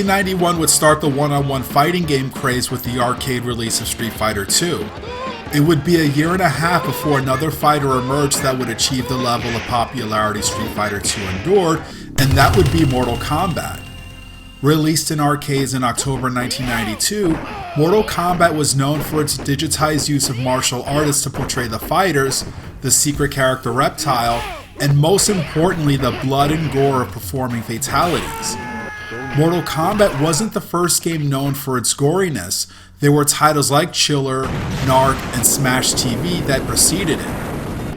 1991 would start the one-on-one fighting game craze with the arcade release of Street Fighter II. It would be a year and a half before another fighter emerged that would achieve the level of popularity Street Fighter II endured, and that would be Mortal Kombat. Released in arcades in October 1992, Mortal Kombat was known for its digitized use of martial artists to portray the fighters, the secret character Reptile, and most importantly the blood and gore of performing fatalities. Mortal Kombat wasn't the first game known for its goriness. There were titles like Chiller, Narc, and Smash TV that preceded it.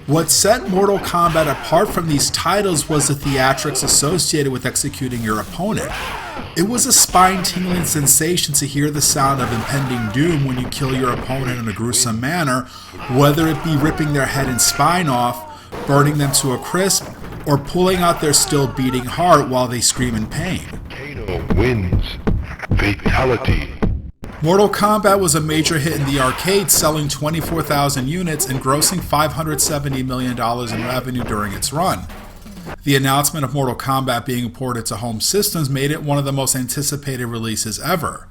What set Mortal Kombat apart from these titles was the theatrics associated with executing your opponent. It was a spine-tingling sensation to hear the sound of impending doom when you kill your opponent in a gruesome manner, whether it be ripping their head and spine off, burning them to a crisp, or pulling out their still beating heart while they scream in pain. Wins. Fatality. Mortal Kombat was a major hit in the arcade, selling 24,000 units and grossing $570 million in revenue during its run. The announcement of Mortal Kombat being ported to home systems made it one of the most anticipated releases ever.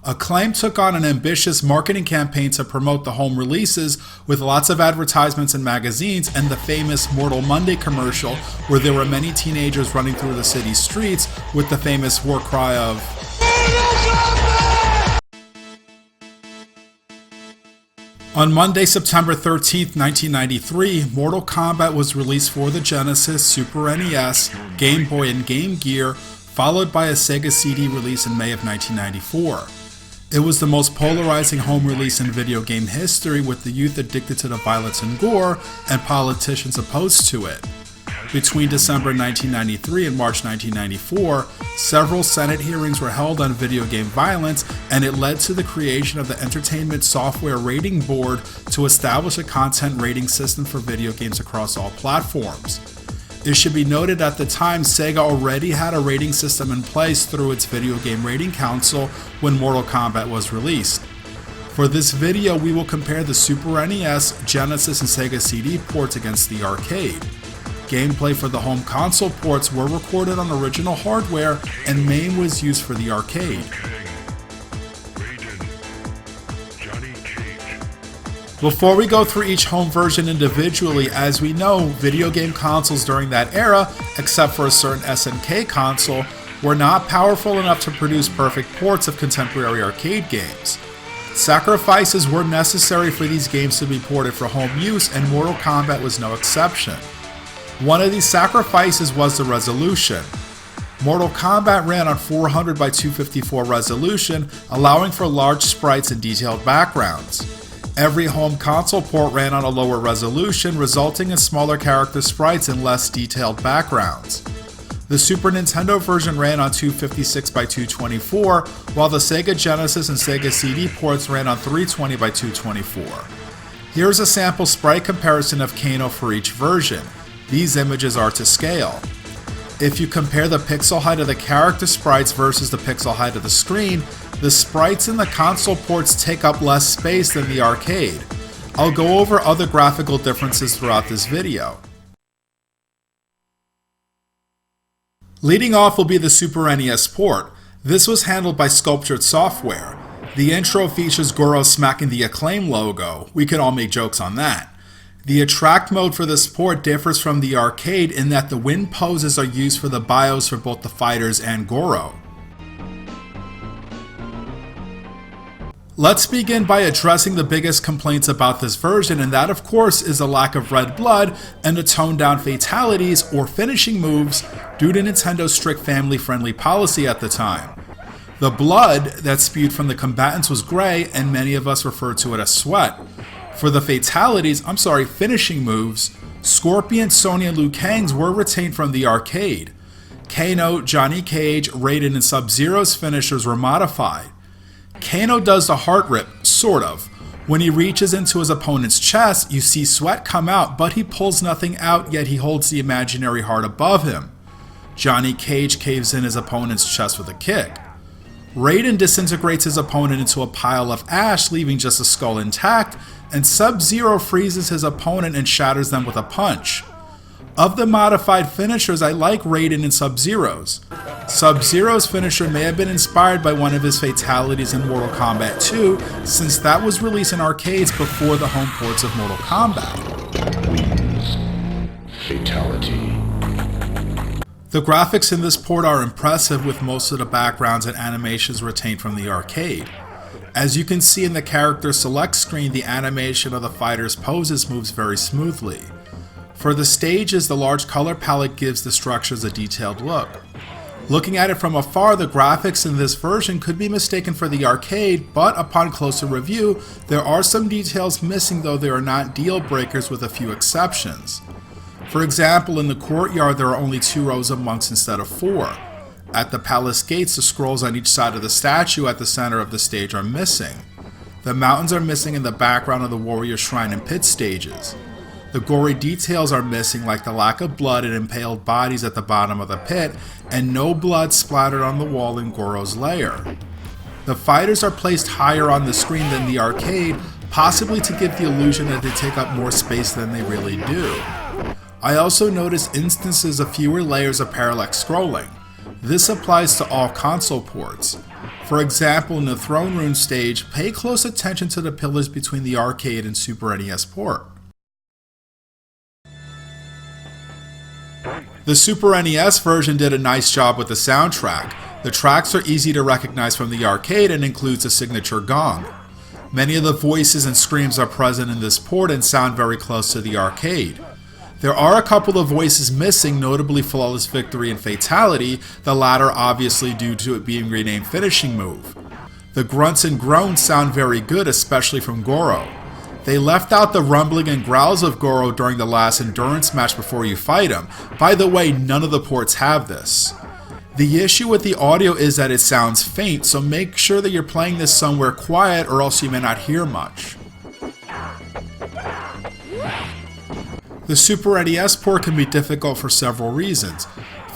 Acclaim took on an ambitious marketing campaign to promote the home releases with lots of advertisements in magazines and the famous Mortal Monday commercial where there were many teenagers running through the city streets with the famous war cry of On Monday, September 13, 1993, Mortal Kombat was released for the Genesis, Super NES, Game Boy, and Game Gear, followed by a Sega CD release in May of 1994. It was the most polarizing home release in video game history, with the youth addicted to the violence and gore, and politicians opposed to it. Between December 1993 and March 1994, several Senate hearings were held on video game violence, and it led to the creation of the Entertainment Software Rating Board to establish a content rating system for video games across all platforms. It should be noted at the time Sega already had a rating system in place through its Video Game Rating Council when Mortal Kombat was released. For this video, we will compare the Super NES, Genesis, and Sega CD ports against the arcade. Gameplay for the home console ports were recorded on original hardware, and MAME was used for the arcade. Before we go through each home version individually, as we know, video game consoles during that era, except for a certain SNK console, were not powerful enough to produce perfect ports of contemporary arcade games. Sacrifices were necessary for these games to be ported for home use, and Mortal Kombat was no exception. One of these sacrifices was the resolution. Mortal Kombat ran on 400 by 254 resolution, allowing for large sprites and detailed backgrounds. Every home console port ran on a lower resolution, resulting in smaller character sprites and less detailed backgrounds. The Super Nintendo version ran on 256 by 224, while the Sega Genesis and Sega CD ports ran on 320 by 224. Here's a sample sprite comparison of Kano for each version. These images are to scale. If you compare the pixel height of the character sprites versus the pixel height of the screen, the sprites in the console ports take up less space than the arcade. I'll go over other graphical differences throughout this video. Leading off will be the Super NES port. This was handled by Sculptured Software. The intro features Goro smacking the Acclaim logo. We can all make jokes on that. The attract mode for this port differs from the arcade in that the wind poses are used for the bios for both the fighters and Goro. Let's begin by addressing the biggest complaints about this version, and that of course is the lack of red blood and the toned down fatalities or finishing moves due to Nintendo's strict family-friendly policy at the time. The blood that spewed from the combatants was gray, and many of us refer to it as sweat. For the finishing moves, Scorpion, Sonya, and Liu Kang's were retained from the arcade. Kano, Johnny Cage, Raiden, and Sub-Zero's finishers were modified. Kano does the heart rip, sort of. When he reaches into his opponent's chest, you see sweat come out, but he pulls nothing out, yet he holds the imaginary heart above him. Johnny Cage caves in his opponent's chest with a kick. Raiden disintegrates his opponent into a pile of ash, leaving just a skull intact, and Sub-Zero freezes his opponent and shatters them with a punch. Of the modified finishers, I like Raiden and Sub-Zero's. Sub-Zero's finisher may have been inspired by one of his fatalities in Mortal Kombat 2, since that was released in arcades before the home ports of Mortal Kombat. Fatality. The graphics in this port are impressive, with most of the backgrounds and animations retained from the arcade. As you can see in the character select screen, the animation of the fighters' poses moves very smoothly. For the stages, the large color palette gives the structures a detailed look. Looking at it from afar, the graphics in this version could be mistaken for the arcade, but upon closer review, there are some details missing, though they are not deal breakers, with a few exceptions. For example, in the courtyard there are only 2 rows of monks instead of 4. At the palace gates, the scrolls on each side of the statue at the center of the stage are missing. The mountains are missing in the background of the warrior shrine and pit stages. The gory details are missing, like the lack of blood and impaled bodies at the bottom of the pit, and no blood splattered on the wall in Goro's lair. The fighters are placed higher on the screen than the arcade, possibly to give the illusion that they take up more space than they really do. I also noticed instances of fewer layers of parallax scrolling. This applies to all console ports. For example, in the Throne Room stage, pay close attention to the pillars between the arcade and Super NES port. The Super NES version did a nice job with the soundtrack. The tracks are easy to recognize from the arcade and includes a signature gong. Many of the voices and screams are present in this port and sound very close to the arcade. There are a couple of voices missing, notably Flawless Victory and Fatality, the latter obviously due to it being renamed Finishing Move. The grunts and groans sound very good, especially from Goro. They left out the rumbling and growls of Goro during the last endurance match before you fight him. By the way, none of the ports have this. The issue with the audio is that it sounds faint, so make sure that you're playing this somewhere quiet or else you may not hear much. The Super NES port can be difficult for several reasons.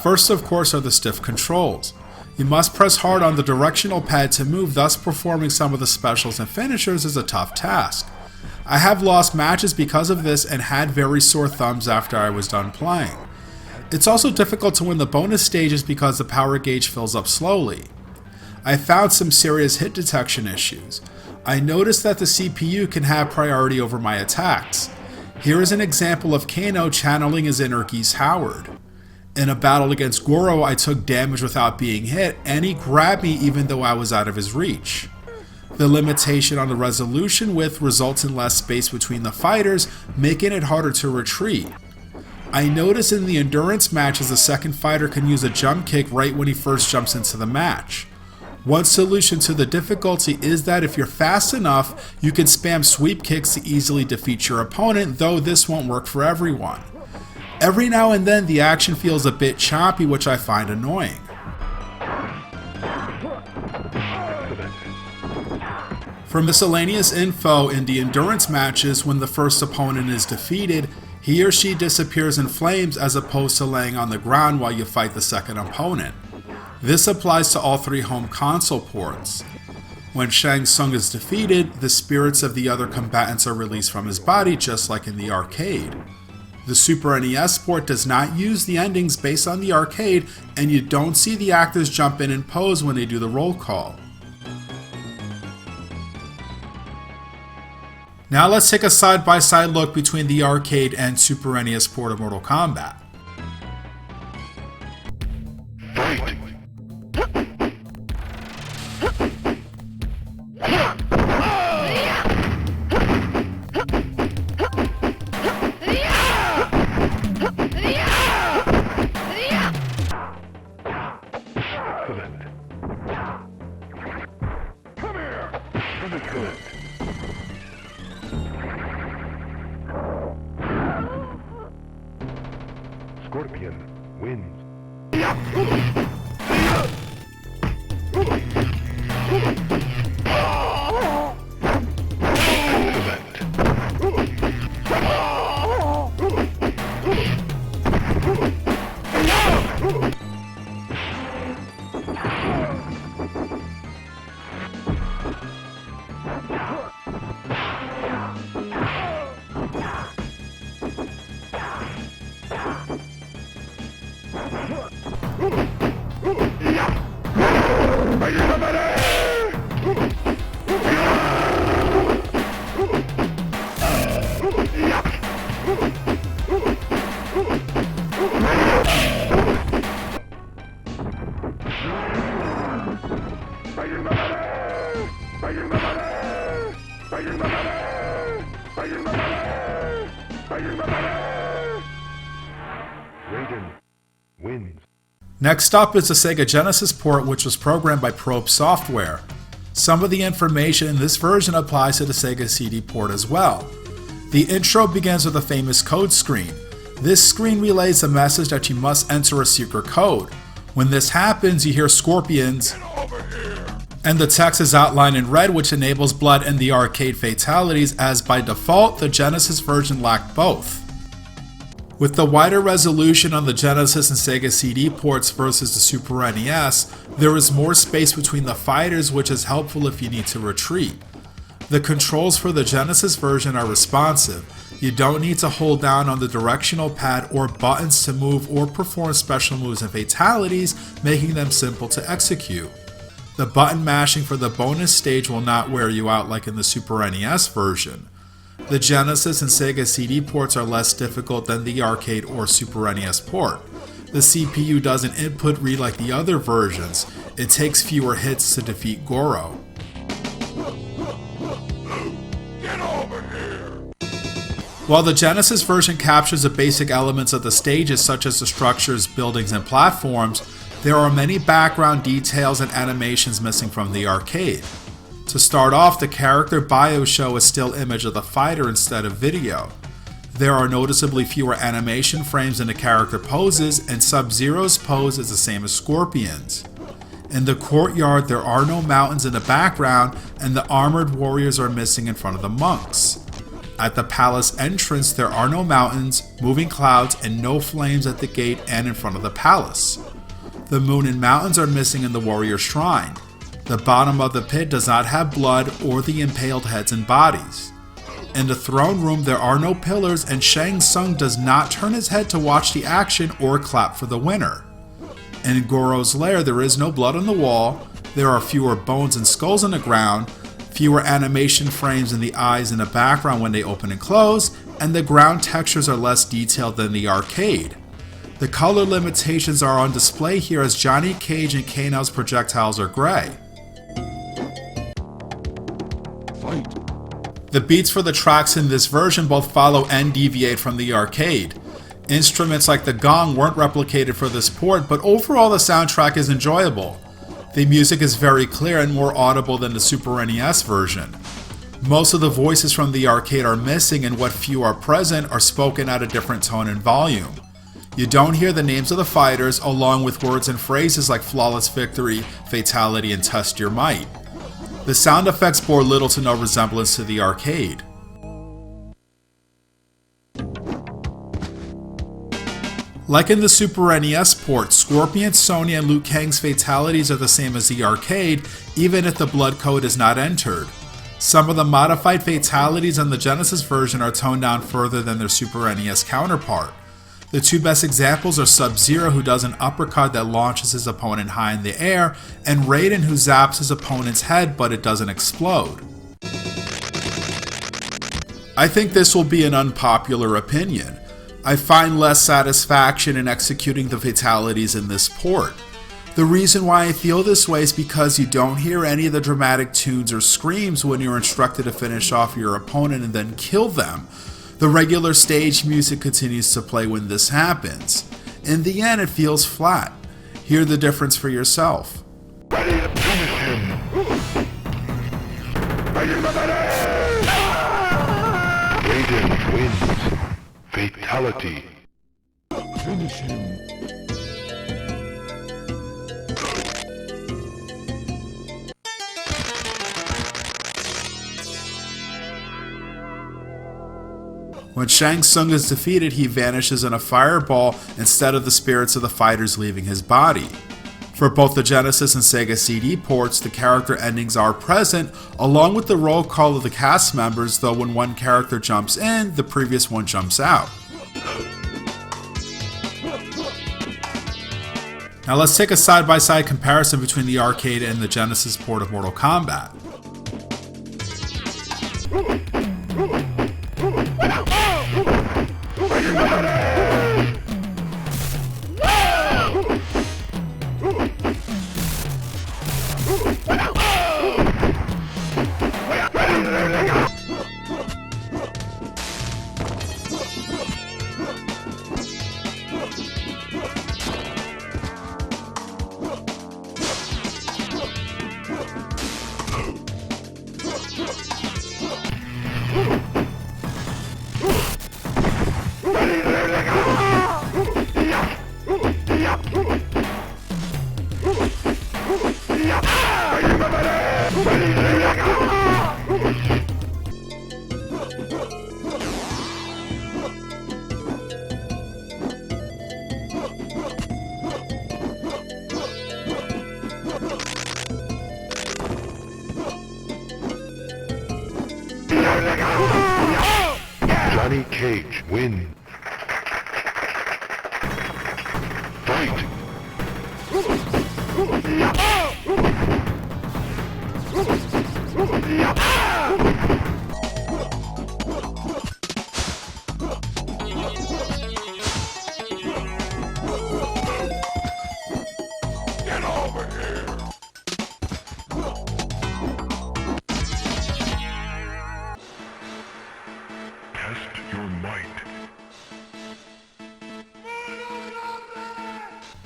First, of course, are the stiff controls. You must press hard on the directional pad to move, thus performing some of the specials and finishers is a tough task. I have lost matches because of this and had very sore thumbs after I was done playing. It's also difficult to win the bonus stages because the power gauge fills up slowly. I found some serious hit detection issues. I noticed that the CPU can have priority over my attacks. Here is an example of Kano channeling his inner Geese Howard. In a battle against Goro, I took damage without being hit, and he grabbed me even though I was out of his reach. The limitation on the resolution width results in less space between the fighters, making it harder to retreat. I noticed in the endurance matches the second fighter can use a jump kick right when he first jumps into the match. One solution to the difficulty is that if you're fast enough, you can spam sweep kicks to easily defeat your opponent, though this won't work for everyone. Every now and then the action feels a bit choppy, which I find annoying. For miscellaneous info, in the endurance matches, when the first opponent is defeated, he or she disappears in flames as opposed to laying on the ground while you fight the second opponent. This applies to all 3 home console ports. When Shang Tsung is defeated, the spirits of the other combatants are released from his body, just like in the arcade. The Super NES port does not use the endings based on the arcade, and you don't see the actors jump in and pose when they do the roll call. Now let's take a side-by-side look between the arcade and Super NES port of Mortal Kombat. Fight! Come here! Understood. Scorpion wins. Excellent. Raiden wins. Next up is the Sega Genesis port, which was programmed by Probe Software. Some of the information in this version applies to the Sega CD port as well. The intro begins with a famous code screen. This screen relays a message that you must enter a secret code. When this happens, you hear scorpions, and the text is outlined in red, which enables blood and the arcade fatalities, as by default the Genesis version lacked both. With the wider resolution on the Genesis and Sega CD ports versus the Super NES, there is more space between the fighters, which is helpful if you need to retreat. The controls for the Genesis version are responsive. You don't need to hold down on the directional pad or buttons to move or perform special moves and fatalities, making them simple to execute. The button mashing for the bonus stage will not wear you out like in the Super NES version. The Genesis and Sega CD ports are less difficult than the arcade or Super NES port. The CPU doesn't input read like the other versions. It takes fewer hits to defeat Goro. Get over here! While the Genesis version captures the basic elements of the stages such as the structures, buildings, and platforms, there are many background details and animations missing from the arcade. To start off, the character bio show a still image of the fighter instead of video. There are noticeably fewer animation frames in the character poses, and Sub-Zero's pose is the same as Scorpion's. In the courtyard, there are no mountains in the background, and the armored warriors are missing in front of the monks. At the palace entrance, there are no mountains, moving clouds, and no flames at the gate and in front of the palace. The moon and mountains are missing in the warrior shrine. The bottom of the pit does not have blood or the impaled heads and bodies. In the throne room, there are no pillars, and Shang Tsung does not turn his head to watch the action or clap for the winner. In Goro's lair, there is no blood on the wall, there are fewer bones and skulls on the ground, fewer animation frames in the eyes in the background when they open and close, and the ground textures are less detailed than the arcade. The color limitations are on display here as Johnny Cage and Kano's projectiles are gray. The beats for the tracks in this version both follow and deviate from the arcade. Instruments like the gong weren't replicated for this port, but overall the soundtrack is enjoyable. The music is very clear and more audible than the Super NES version. Most of the voices from the arcade are missing, and what few are present are spoken at a different tone and volume. You don't hear the names of the fighters, along with words and phrases like flawless victory, fatality, and test your might. The sound effects bore little to no resemblance to the arcade. Like in the Super NES port, Scorpion, Sonya, and Liu Kang's fatalities are the same as the arcade, even if the blood code is not entered. Some of the modified fatalities in the Genesis version are toned down further than their Super NES counterpart. The two best examples are Sub-Zero, who does an uppercut that launches his opponent high in the air, and Raiden, who zaps his opponent's head but it doesn't explode. I think this will be an unpopular opinion. I find less satisfaction in executing the fatalities in this port. The reason why I feel this way is because you don't hear any of the dramatic tunes or screams when you're instructed to finish off your opponent and then kill them. The regular stage music continues to play when this happens. In the end, it feels flat. Hear the difference for yourself. Ready to finish him! Raiden wins. Fatality. Finish him. When Shang Tsung is defeated, he vanishes in a fireball instead of the spirits of the fighters leaving his body. For both the Genesis and Sega CD ports, the character endings are present, along with the roll call of the cast members, though when one character jumps in, the previous one jumps out. Now let's take a side-by-side comparison between the arcade and the Genesis port of Mortal Kombat. Johnny Cage wins. Fight! Get over here! Test your might.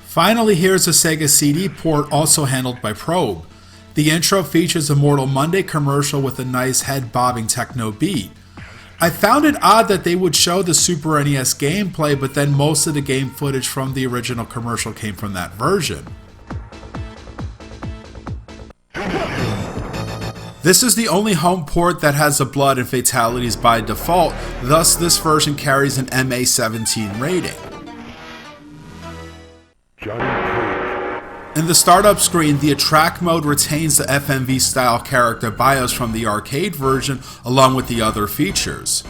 Finally, here's a Sega CD port also handled by Probe. The intro features a Mortal Monday commercial with a nice head-bobbing techno beat. I found it odd that they would show the Super NES gameplay, but then most of the game footage from the original commercial came from that version. This is the only home port that has the blood and fatalities by default, thus this version carries an MA17 rating. Johnny Cage. In the startup screen, the attract mode retains the FMV style character BIOS from the arcade version along with the other features.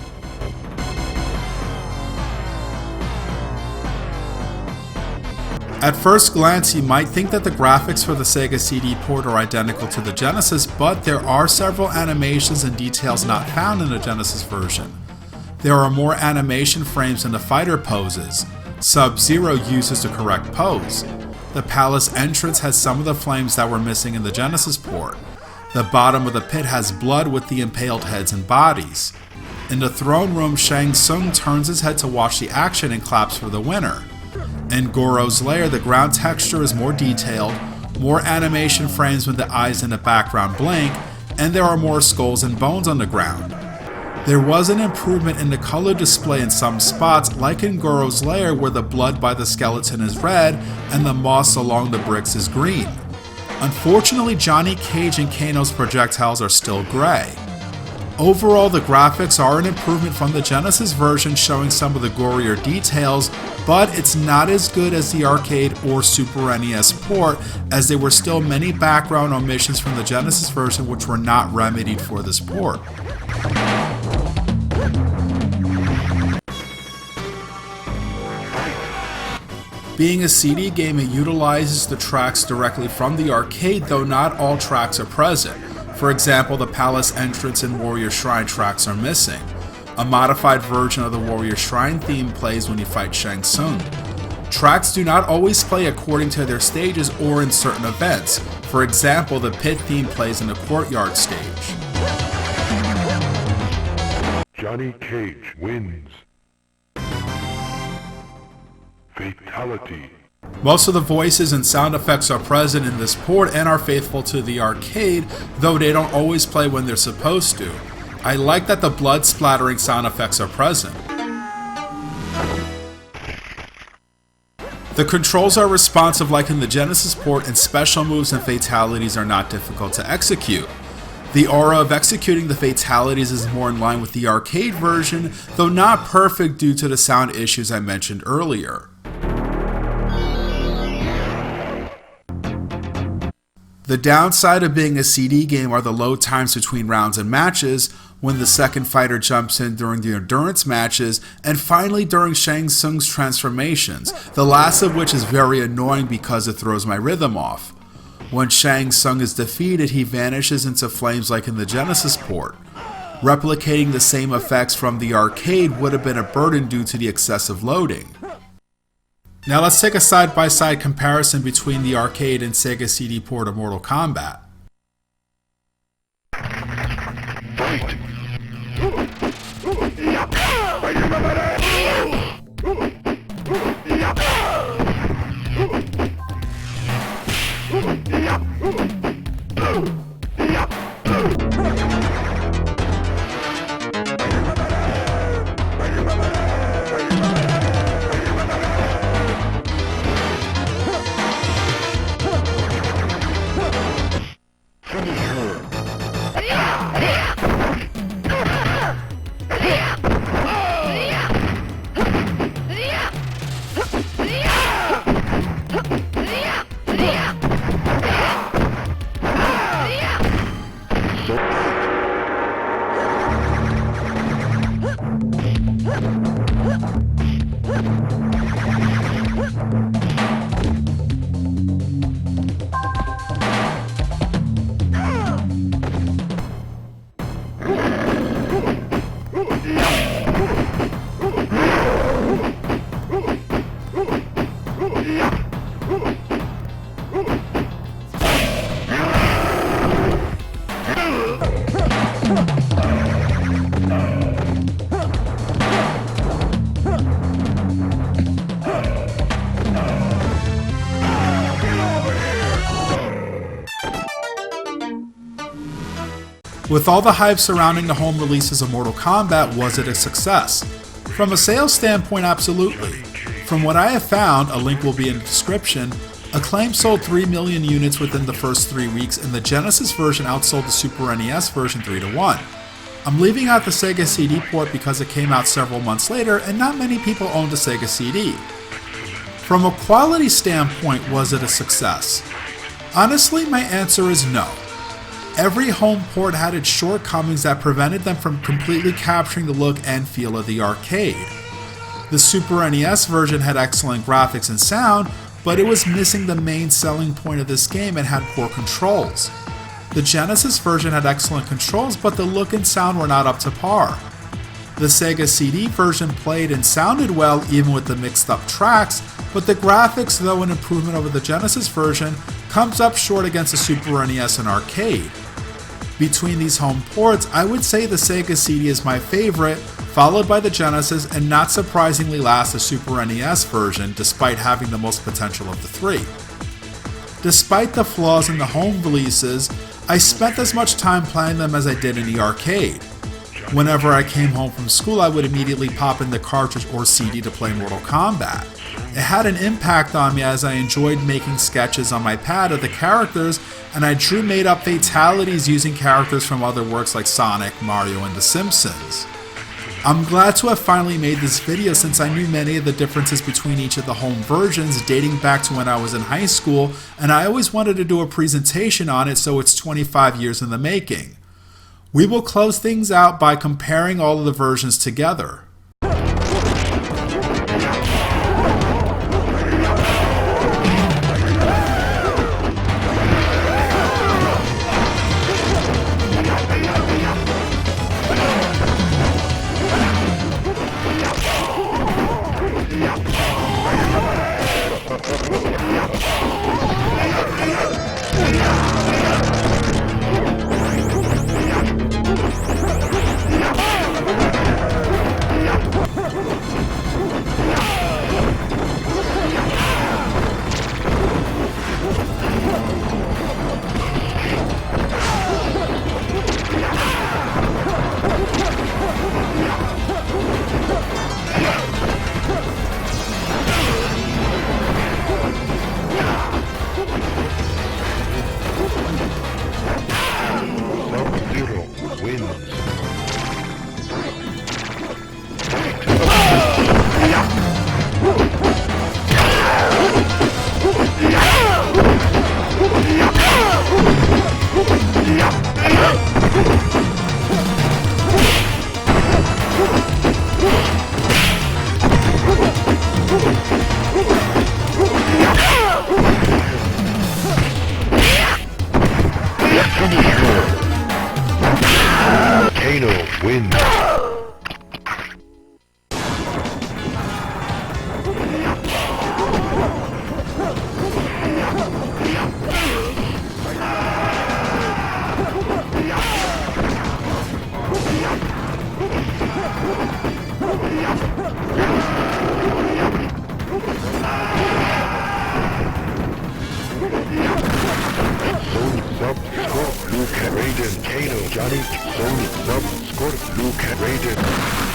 At first glance, you might think that the graphics for the Sega CD port are identical to the Genesis, but there are several animations and details not found in the Genesis version. There are more animation frames in the fighter poses. Sub-Zero uses the correct pose. The palace entrance has some of the flames that were missing in the Genesis port. The bottom of the pit has blood with the impaled heads and bodies. In the throne room, Shang Tsung turns his head to watch the action and claps for the winner. In Goro's lair, the ground texture is more detailed, more animation frames when the eyes in the background blink, and there are more skulls and bones on the ground. There was an improvement in the color display in some spots, like in Goro's lair where the blood by the skeleton is red and the moss along the bricks is green. Unfortunately, Johnny Cage and Kano's projectiles are still gray. Overall, the graphics are an improvement from the Genesis version, showing some of the gorier details, but it's not as good as the arcade or Super NES port, as there were still many background omissions from the Genesis version which were not remedied for this port. Being a CD game, it utilizes the tracks directly from the arcade, though not all tracks are present. For example, the Palace Entrance and Warrior Shrine tracks are missing. A modified version of the Warrior Shrine theme plays when you fight Shang Tsung. Tracks do not always play according to their stages or in certain events. For example, the pit theme plays in the courtyard stage. Johnny Cage wins. Fatality. Most of the voices and sound effects are present in this port and are faithful to the arcade, though they don't always play when they're supposed to. I like that the blood splattering sound effects are present. The controls are responsive like in the Genesis port, and special moves and fatalities are not difficult to execute. The aura of executing the fatalities is more in line with the arcade version, though not perfect due to the sound issues I mentioned earlier. The downside of being a CD game are the load times between rounds and matches. when the second fighter jumps in during the endurance matches, and finally during Shang Tsung's transformations, the last of which is very annoying because it throws my rhythm off. When Shang Tsung is defeated, he vanishes into flames like in the Genesis port. Replicating the same effects from the arcade would have been a burden due to the excessive loading. Now let's take a side-by-side comparison between the arcade and Sega CD port of Mortal Kombat. With all the hype surrounding the home releases of Mortal Kombat, was it a success? From a sales standpoint, absolutely. From what I have found, a link will be in the description, Acclaim sold 3 million units within the first 3 weeks, and the Genesis version outsold the Super NES version 3-1. I'm leaving out the Sega CD port because it came out several months later, and not many people owned a Sega CD. From a quality standpoint, was it a success? Honestly, my answer is no. Every home port had its shortcomings that prevented them from completely capturing the look and feel of the arcade. The Super NES version had excellent graphics and sound, but it was missing the main selling point of this game and had poor controls. The Genesis version had excellent controls, but the look and sound were not up to par. The Sega CD version played and sounded well even with the mixed up tracks, but the graphics, though an improvement over the Genesis version, comes up short against the Super NES and arcade. Between these home ports, I would say the Sega CD is my favorite, followed by the Genesis, and not surprisingly last the Super NES version, despite having the most potential of the three. Despite the flaws in the home releases, I spent as much time playing them as I did in the arcade. Whenever I came home from school, I would immediately pop in the cartridge or CD to play Mortal Kombat. It had an impact on me as I enjoyed making sketches on my pad of the characters, and I drew made-up fatalities using characters from other works like Sonic, Mario, and The Simpsons. I'm glad to have finally made this video since I knew many of the differences between each of the home versions dating back to when I was in high school, and I always wanted to do a presentation on it, so it's 25 years in the making. We will close things out by comparing all of the versions together. Finish her. Kano wins. Luke, Raiden, Kano, Johnny, Sony, Sub, Scorp, Luke, Raiden.